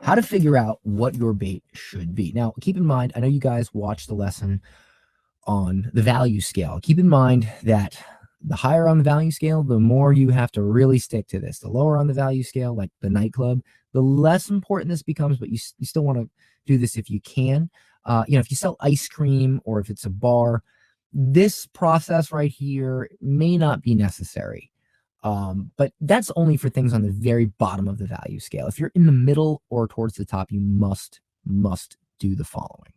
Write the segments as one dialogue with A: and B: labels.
A: how to figure out what your bait should be. Now, keep in mind, I know you guys watched the lesson on the value scale. Keep in mind that the higher on the value scale, the more you have to really stick to this. The lower on the value scale, like the nightclub, the less important this becomes, but you still want to do this if you can. If you sell ice cream or if it's a bar, this process right here may not be necessary. But that's only for things on the very bottom of the value scale. If you're in the middle or towards the top, you must do the following.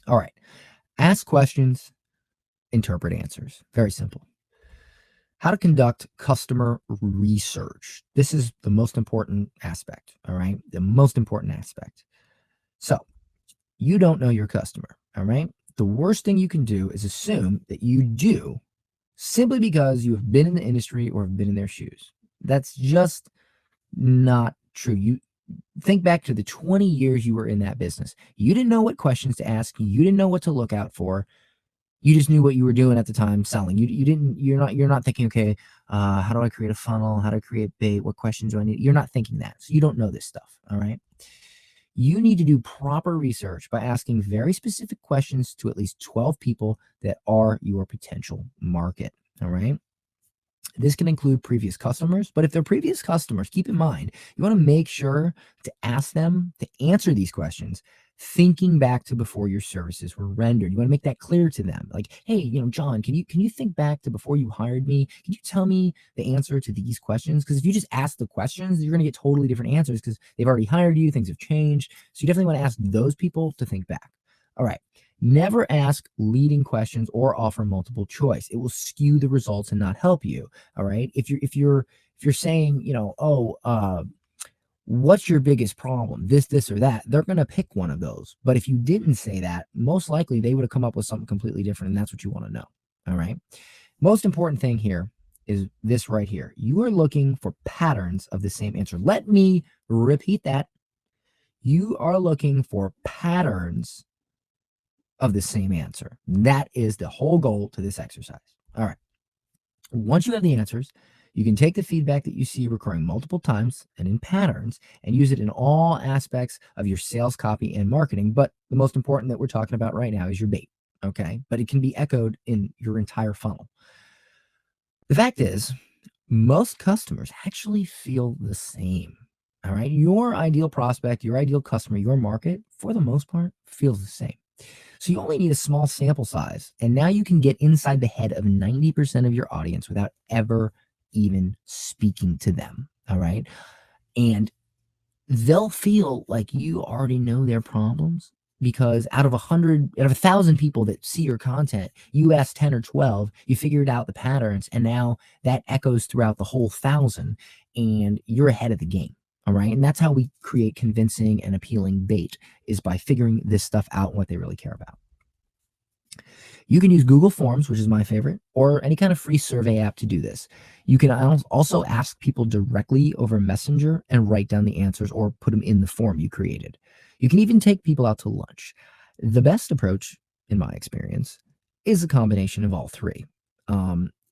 A: All right. Ask questions, interpret answers. Very simple. How to conduct customer research. This is the most important aspect. All right. The most important aspect. So you don't know your customer. All right. The worst thing you can do is assume that you do simply because you have been in the industry or have been in their shoes. That's just not true. You think back to the 20 years you were in that business. You didn't know what questions to ask. You didn't know what to look out for. You just knew what you were doing at the time selling. You're not thinking, okay, how do I create a funnel? How do I create bait? What questions do I need? You're not thinking that. So you don't know this stuff. All right. You need to do proper research by asking very specific questions to at least 12 people that are your potential market. All right. This can include previous customers, but if they're previous customers, keep in mind, you want to make sure to ask them to answer these questions, thinking back to before your services were rendered. You want to make that clear to them. Like, hey, John, can you think back to before you hired me? Can you tell me the answer to these questions? Because if you just ask the questions, you're going to get totally different answers because they've already hired you, things have changed. So you definitely want to ask those people to think back. All right. Never ask leading questions or offer multiple choice. It will skew the results and not help you. All right. If you're saying, what's your biggest problem? This, or that, they're going to pick one of those. But if you didn't say that, most likely they would have come up with something completely different. And that's what you want to know. All right. Most important thing here is this right here. You are looking for patterns of the same answer. Let me repeat that. You are looking for patterns of the same answer. That is the whole goal to this exercise. All right. Once you have the answers, you can take the feedback that you see recurring multiple times and in patterns and use it in all aspects of your sales copy and marketing. But the most important that we're talking about right now is your bait. Okay. But it can be echoed in your entire funnel. The fact is, most customers actually feel the same. All right. Your ideal prospect, your ideal customer, your market, for the most part, feels the same. So you only need a small sample size, and now you can get inside the head of 90% of your audience without ever even speaking to them. All right. And they'll feel like you already know their problems because out of 1,000 people that see your content, you ask 10 or 12, you figured out the patterns, and now that echoes throughout the whole 1,000, and you're ahead of the game. All right. And that's how we create convincing and appealing bait, is by figuring this stuff out and what they really care about. You can use Google Forms, which is my favorite, or any kind of free survey app to do this. You can also ask people directly over Messenger and write down the answers or put them in the form you created. You can even take people out to lunch. The best approach, in my experience, is a combination of all three.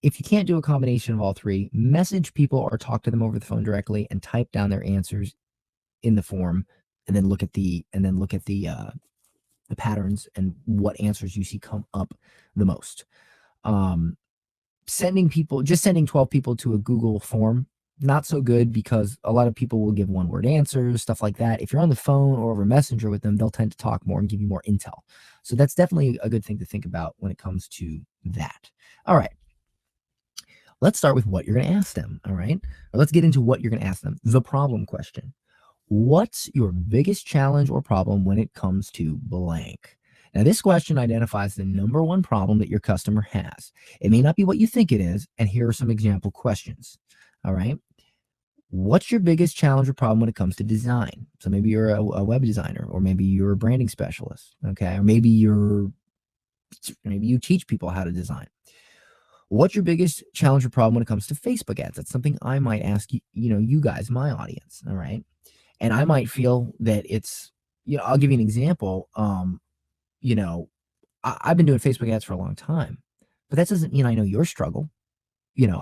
A: If you can't do a combination of all three, message people or talk to them over the phone directly and type down their answers in the form, and then look at the patterns and what answers you see come up the most. Sending 12 people to a Google form, not so good, because a lot of people will give one-word answers, stuff like that. If you're on the phone or over Messenger with them, they'll tend to talk more and give you more intel. So that's definitely a good thing to think about when it comes to that. All right. Let's start with what you're going to ask them. All right. Or let's get into what you're going to ask them. The problem question. What's your biggest challenge or problem when it comes to blank? Now, this question identifies the number one problem that your customer has. It may not be what you think it is, and here are some example questions. All right. What's your biggest challenge or problem when it comes to design? So maybe you're a web designer, or maybe you're a branding specialist. Okay. Or maybe you teach people how to design. What's your biggest challenge or problem when it comes to Facebook ads? That's something I might ask you guys, my audience. All right. And I might feel that it's, I'll give you an example. I've been doing Facebook ads for a long time, but that doesn't mean I know your struggle.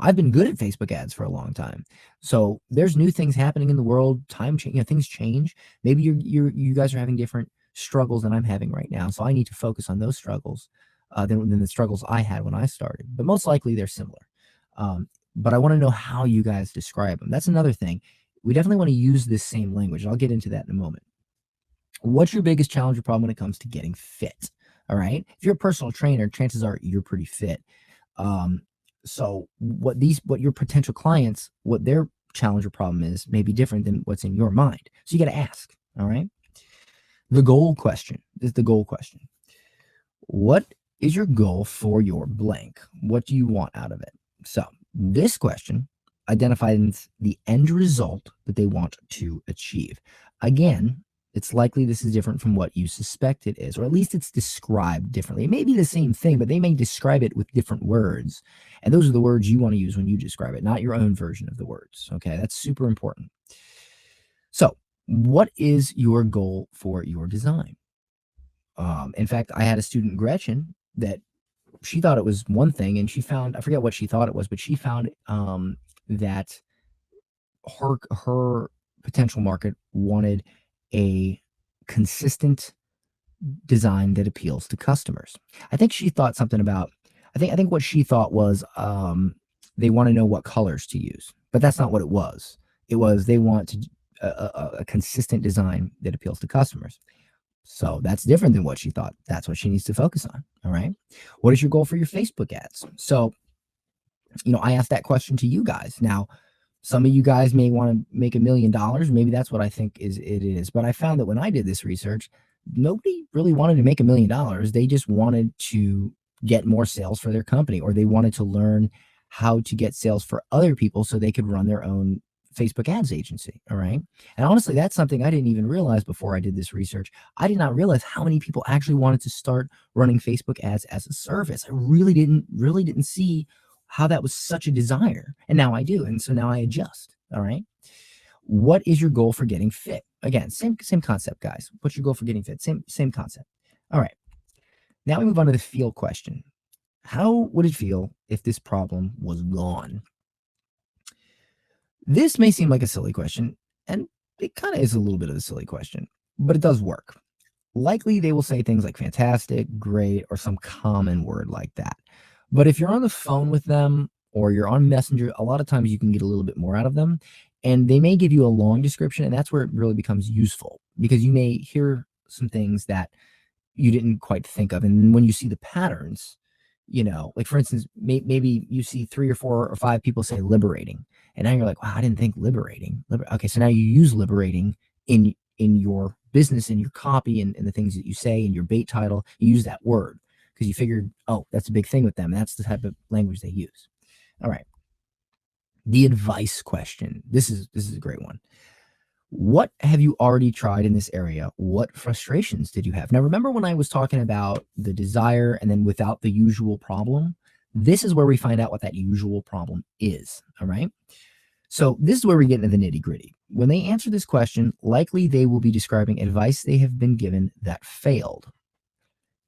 A: I've been good at Facebook ads for a long time. So there's new things happening in the world, time change, things change. Maybe you guys are having different struggles than I'm having right now. So I need to focus on those struggles than the struggles I had when I started. But most likely they're similar. But I want to know how you guys describe them. That's another thing. We definitely want to use this same language. I'll get into that in a moment. What's your biggest challenge or problem when it comes to getting fit? All right. If you're a personal trainer, chances are you're pretty fit. So what your potential clients, what their challenge or problem is may be different than what's in your mind. So you got to ask. All right. The goal question is the goal question. What is your goal for your blank? What do you want out of it? So this question identifies the end result that they want to achieve. Again, it's likely this is different from what you suspect it is, or at least it's described differently. It may be the same thing, but they may describe it with different words. And those are the words you want to use when you describe it, not your own version of the words. Okay, that's super important. So, what is your goal for your design? In fact, I had a student, Gretchen, that she thought it was one thing, and she found, I forget what she thought it was, but she found that her potential market wanted a consistent design that appeals to customers. I think she thought something about, I think what she thought was they want to know what colors to use, but that's not what it was. It was they want to, a consistent design that appeals to customers. So that's different than what she thought. That's what she needs to focus on. All right. What is your goal for your Facebook ads? So, I asked that question to you guys. Now, some of you guys may want to make $1 million. Maybe that's what I think it is. But I found that when I did this research, nobody really wanted to make $1 million. They just wanted to get more sales for their company, or they wanted to learn how to get sales for other people so they could run their own Facebook ads agency. All right. And honestly, that's something I didn't even realize before I did this research. I did not realize how many people actually wanted to start running Facebook ads as a service. I really didn't see how that was such a desire. And now I do. And so now I adjust. All right. What is your goal for getting fit? Again, same concept, guys. What's your goal for getting fit? Same concept. All right. Now we move on to the feel question. How would it feel if this problem was gone? This may seem like a silly question, and it kind of is a little bit of a silly question, but it does work. Likely they will say things like fantastic, great, or some common word like that. But if you're on the phone with them or you're on Messenger, a lot of times you can get a little bit more out of them. And they may give you a long description, and that's where it really becomes useful, because you may hear some things that you didn't quite think of. And when you see the patterns, like for instance, maybe you see 3 or 4 or 5 people say liberating. And now you're like, wow, I didn't think liberating. Okay, so now you use liberating in your business, in your copy, and the things that you say in your bait title. You use that word because you figured, oh, that's a big thing with them. That's the type of language they use. All right. The advice question. This is a great one. What have you already tried in this area? What frustrations did you have? Now, remember when I was talking about the desire and then without the usual problem? This is where we find out what that usual problem is. All right. So this is where we get into the nitty gritty. When they answer this question, likely they will be describing advice they have been given that failed.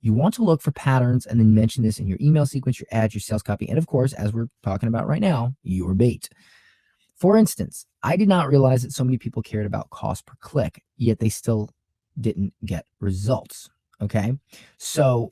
A: You want to look for patterns and then mention this in your email sequence, your ads, your sales copy, and of course, as we're talking about right now, your bait. For instance, I did not realize that so many people cared about cost per click, yet they still didn't get results. Okay. So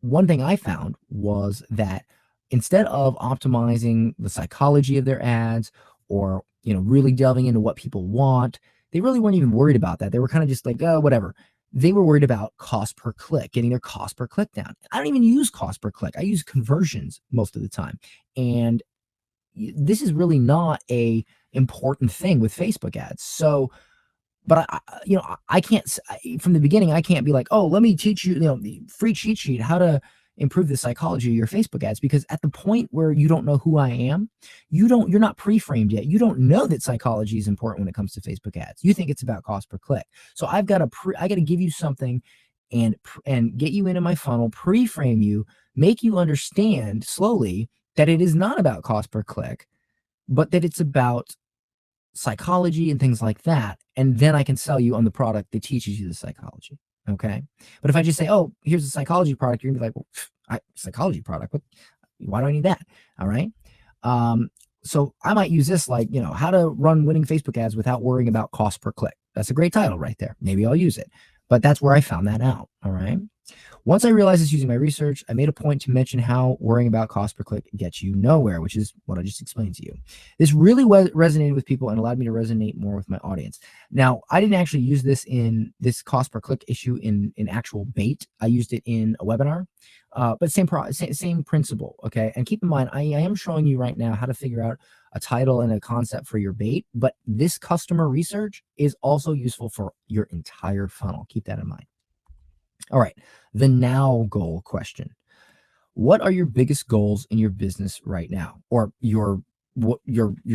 A: one thing I found was that instead of optimizing the psychology of their ads or, really delving into what people want, they really weren't even worried about that. They were kind of just like, oh, whatever. They were worried about cost per click, getting their cost per click down. I don't even use cost per click. I use conversions most of the time. And this is really not a important thing with Facebook ads. So, but I can't, from the beginning, I can't be like, oh, let me teach you, the free cheat sheet, how to improve the psychology of your Facebook ads. Because at the point where you don't know who I am, you're not pre-framed yet. You don't know that psychology is important when it comes to Facebook ads. You think it's about cost per click. So I got to give you something and get you into my funnel, pre-frame you, make you understand slowly that it is not about cost per click, but that it's about psychology and things like that. And then I can sell you on the product that teaches you the psychology. Okay. But if I just say, oh, here's a psychology product, you're gonna be like, well, psychology product, why do I need that? All right. So I might use this like, how to run winning Facebook ads without worrying about cost per click. That's a great title right there. Maybe I'll use it. But that's where I found that out. All right. Once I realized this using my research, I made a point to mention how worrying about cost per click gets you nowhere, which is what I just explained to you. This really resonated with people and allowed me to resonate more with my audience. Now, I didn't actually use this in this cost per click issue in actual bait. I used it in a webinar, but same principle. Okay. And keep in mind, I am showing you right now how to figure out a title and a concept for your bait, but this customer research is also useful for your entire funnel. Keep that in mind. All right, the now goal question. What are your biggest goals in your business right now, or your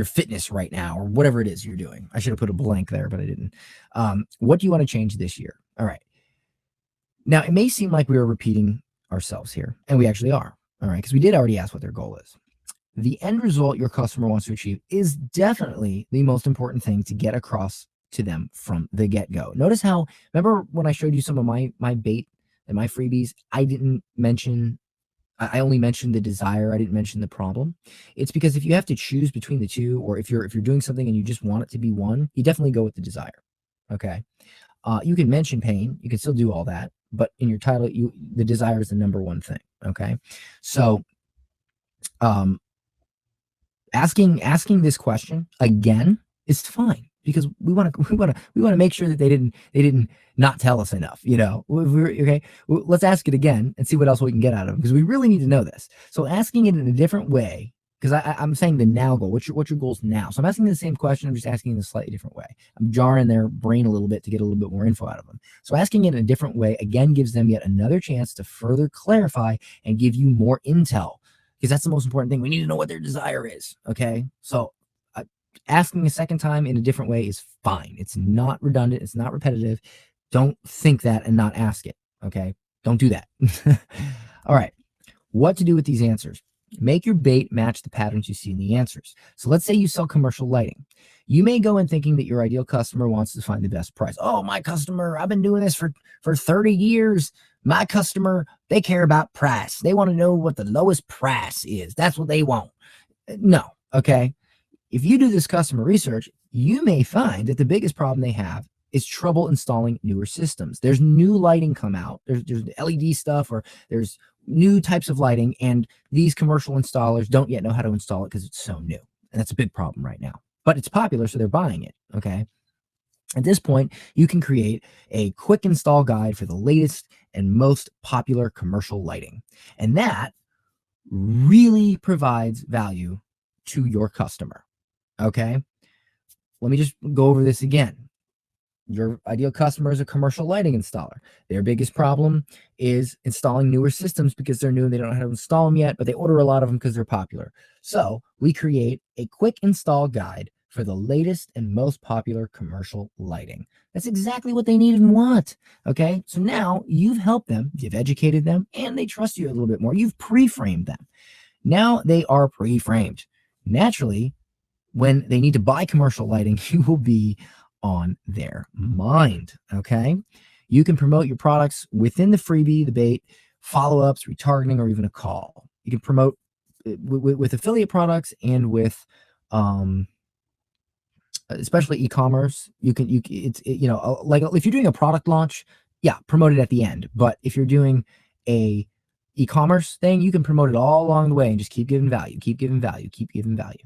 A: fitness right now, or whatever it is you're doing? I should have put a blank there, but I didn't. What do you want to change this year? All right. Now, it may seem like we are repeating ourselves here, and we actually are. All right, because we did already ask what their goal is. The end result your customer wants to achieve is definitely the most important thing to get across to them from the get-go. Notice how, remember when I showed you some of my bait and my freebies, I only mentioned the desire. I didn't mention the problem. It's because if you have to choose between the two, or if you're doing something and you just want it to be one, you definitely go with the desire. Okay. You can mention pain. You can still do all that, but in your title, the desire is the number one thing. Okay. So, asking this question again is fine, because we want to make sure that they didn't not tell us enough. Okay. Well, let's ask it again and see what else we can get out of it, because we really need to know this. So asking it in a different way, because I'm saying the now goal. What's your goals now? So I'm asking the same question. I'm just asking in a slightly different way. I'm jarring their brain a little bit to get a little bit more info out of them. So asking it in a different way again gives them yet another chance to further clarify and give you more intel, because that's the most important thing. We need to know what their desire is. Okay. So asking a second time in a different way is fine. It's not redundant. It's not repetitive. Don't think that and not ask it. Okay. Don't do that. All right. What to do with these answers? Make your bait match the patterns you see in the answers. So let's say you sell commercial lighting. You may go in thinking that your ideal customer wants to find the best price. Oh, my customer, I've been doing this for 30 years. My customer, they care about price. They want to know what the lowest price is. That's what they want. No. Okay. If you do this customer research, you may find that the biggest problem they have is trouble installing newer systems. There's new lighting come out. There's LED stuff, or there's new types of lighting, and these commercial installers don't yet know how to install it because it's so new. And that's a big problem right now. But it's popular, so they're buying it. Okay. At this point, you can create a quick install guide for the latest and most popular commercial lighting. And that really provides value to your customer. Okay. Let me just go over this again. Your ideal customer is a commercial lighting installer. Their biggest problem is installing newer systems because they're new and they don't know how to install them yet, but they order a lot of them because they're popular. So we create a quick install guide for the latest and most popular commercial lighting. That's exactly what they need and want. Okay. So now you've helped them, you've educated them, and they trust you a little bit more. You've pre-framed them. Now they are pre-framed. Naturally, when they need to buy commercial lighting, you will be on their mind. Okay. You can promote your products within the freebie, the bait, follow-ups, retargeting, or even a call. You can promote with affiliate products and with, especially e-commerce. Like if you're doing a product launch, yeah, promote it at the end. But if you're doing a e-commerce thing, you can promote it all along the way and just keep giving value, keep giving value, keep giving value.